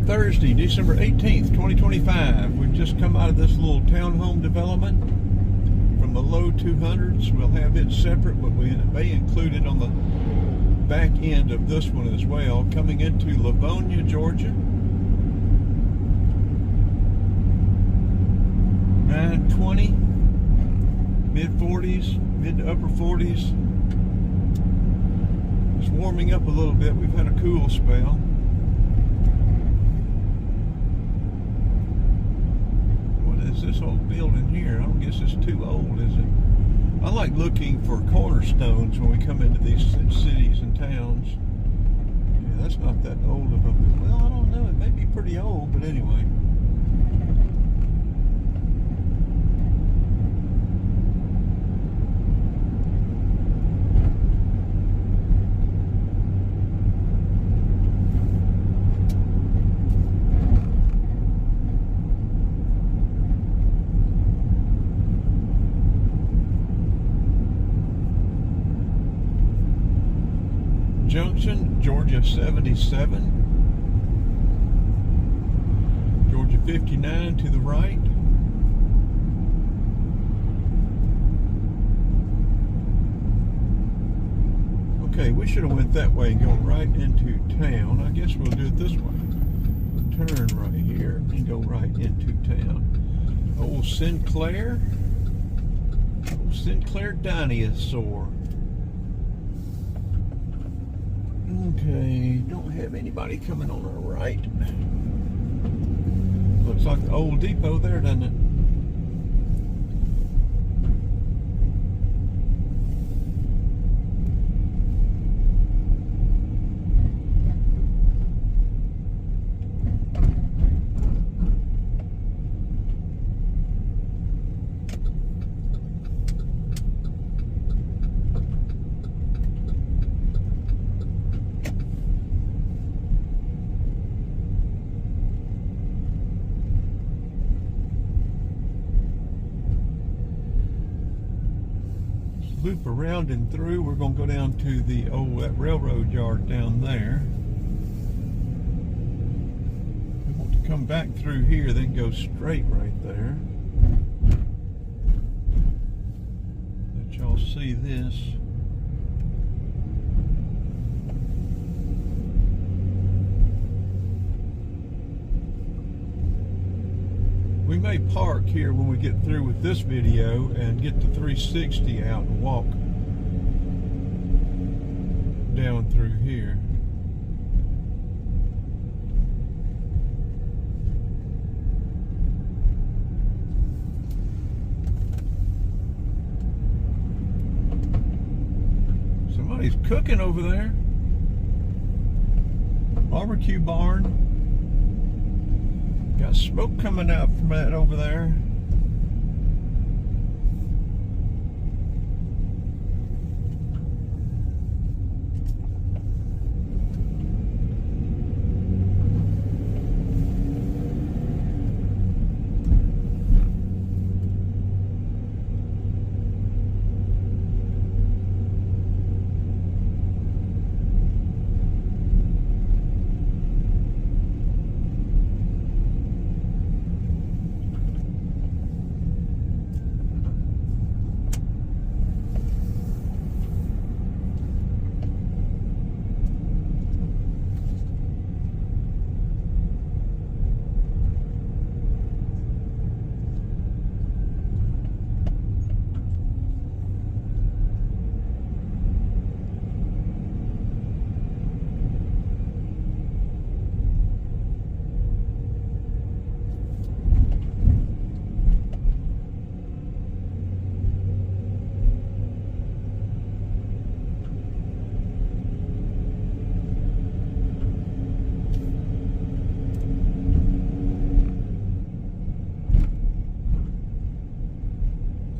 Thursday, December 18th, 2025. We've just come out of this little townhome development from the low 200s. We'll have it separate, but we may include it on the back end of this one as well. Coming into Lavonia, Georgia. 920, mid 40s, mid to upper 40s. It's warming up a little bit. We've had a cool spell. What is this old building here? I don't guess it's too old, is it? I like looking for cornerstones when we come into these cities and towns. Yeah, that's not that old of a, well, I don't know. It may be pretty old, but anyway. Junction, Georgia 77, Georgia 59 to the right. Okay, we should have went that way and go right into town. I guess we'll do it this way. We'll turn right here and go right into town. Old Sinclair Dinosaur. Okay, don't have anybody coming on our right. Looks like the old depot there, doesn't it? Loop around and through. We're going to go down to the that railroad yard down there. We want to come back through here, then go straight right there. Let y'all see this. We may park here when we get through with this video and get the 360 out and walk down through here. Somebody's cooking over there. Barbecue barn. Got smoke coming out from that over there.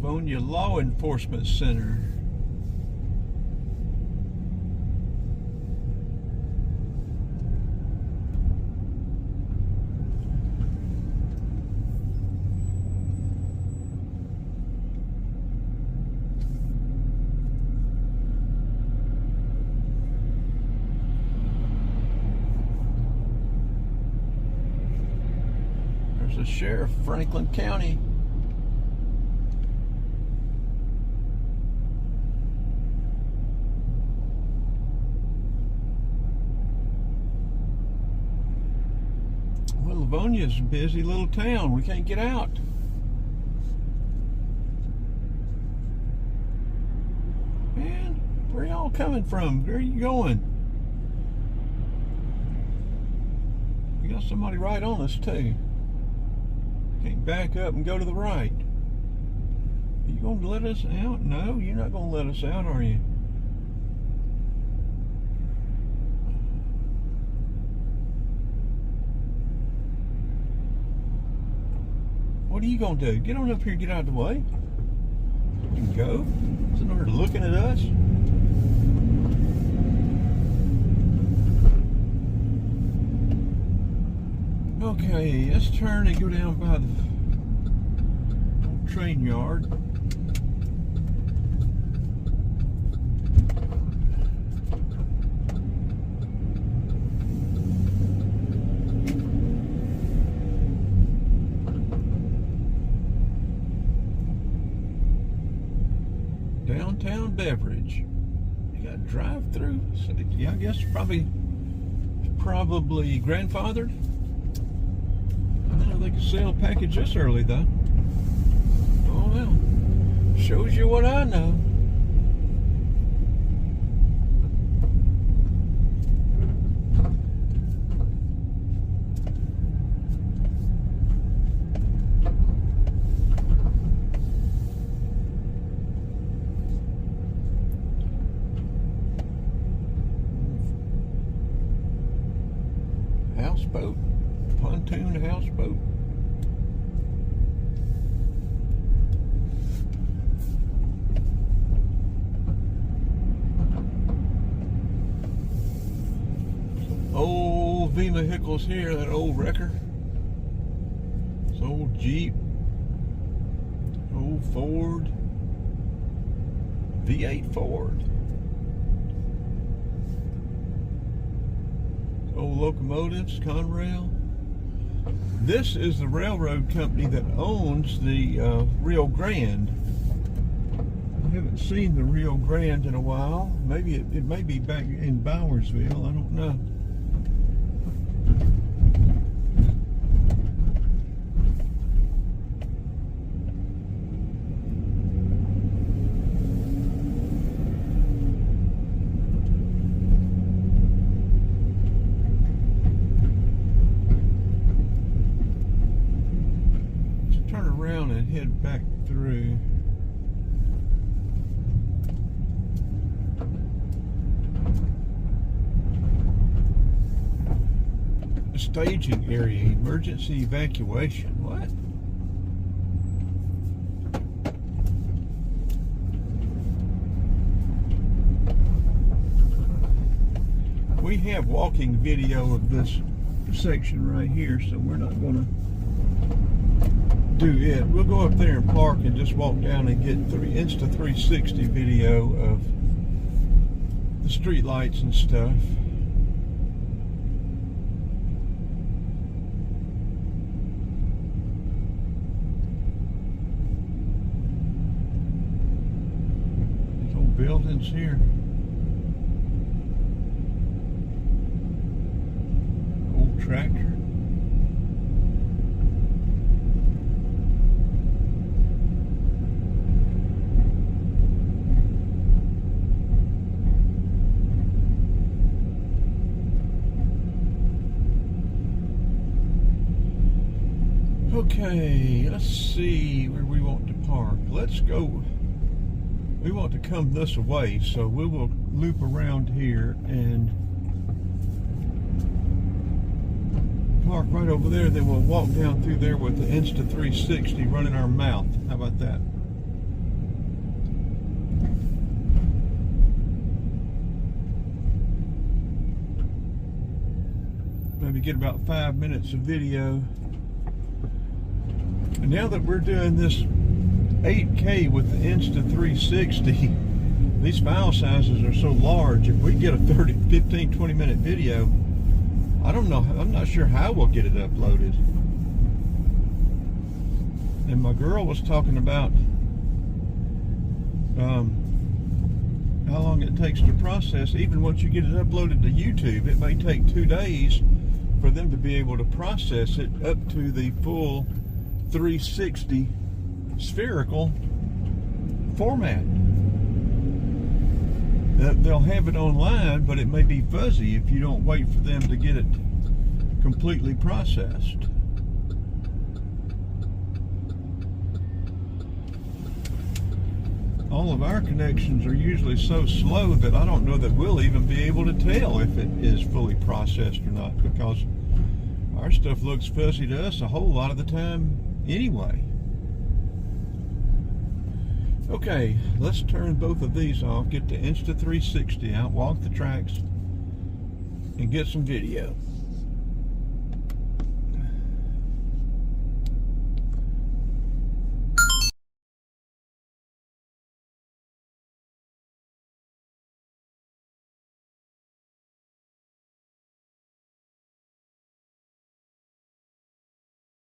Lavonia Law Enforcement Center. There's the sheriff, Franklin County. Well, Lavonia's a busy little town. We can't get out. Man, where y'all coming from? Where are you going? We got somebody right on us too. Can't back up and go to the right. Are you going to let us out? No, you're not going to let us out, are you? What are you going to do? Get on up here, get out of the way. You can go. Sitting there looking at us. Okay, let's turn and go down by the old train yard. Downtown Beverage. You got drive-through. So, yeah, I guess probably grandfathered. I didn't know they could sell a package this early though. Oh well. Shows you what I know. Houseboat, pontoon houseboat. Old vehicles here, that old wrecker. This old Jeep, old Ford, V8 Ford. Old locomotives, Conrail. This is the railroad company that owns the Rio Grande. I haven't seen the Rio Grande in a while. Maybe it may be back in Bowersville. I don't know. Around and head back through. The staging area, emergency evacuation. What? We have walking video of this section right here, so we're not going to do it. We'll go up there and park and just walk down and get Insta 360 video of the street lights and stuff. These old buildings here. Old tractor. Okay, let's see where we want to park. Let's go. We want to come this way, so we will loop around here and park right over there. Then we'll walk down through there with the Insta 360 running our mouth. How about that? Maybe get about 5 minutes of video. And now that we're doing this 8K with the Insta 360, these file sizes are so large. If we get a 15, 20 minute video, I don't know, I'm not sure how we'll get it uploaded. And my girl was talking about how long it takes to process. Even once you get it uploaded to YouTube, it may take 2 days for them to be able to process it up to the full 360 spherical format. They'll have it online, but it may be fuzzy if you don't wait for them to get it completely processed. All of our connections are usually so slow that I don't know that we'll even be able to tell if it is fully processed or not, because our stuff looks fuzzy to us a whole lot of the time anyway. Okay, let's turn both of these off, get the Insta360 out, walk the tracks, and get some video.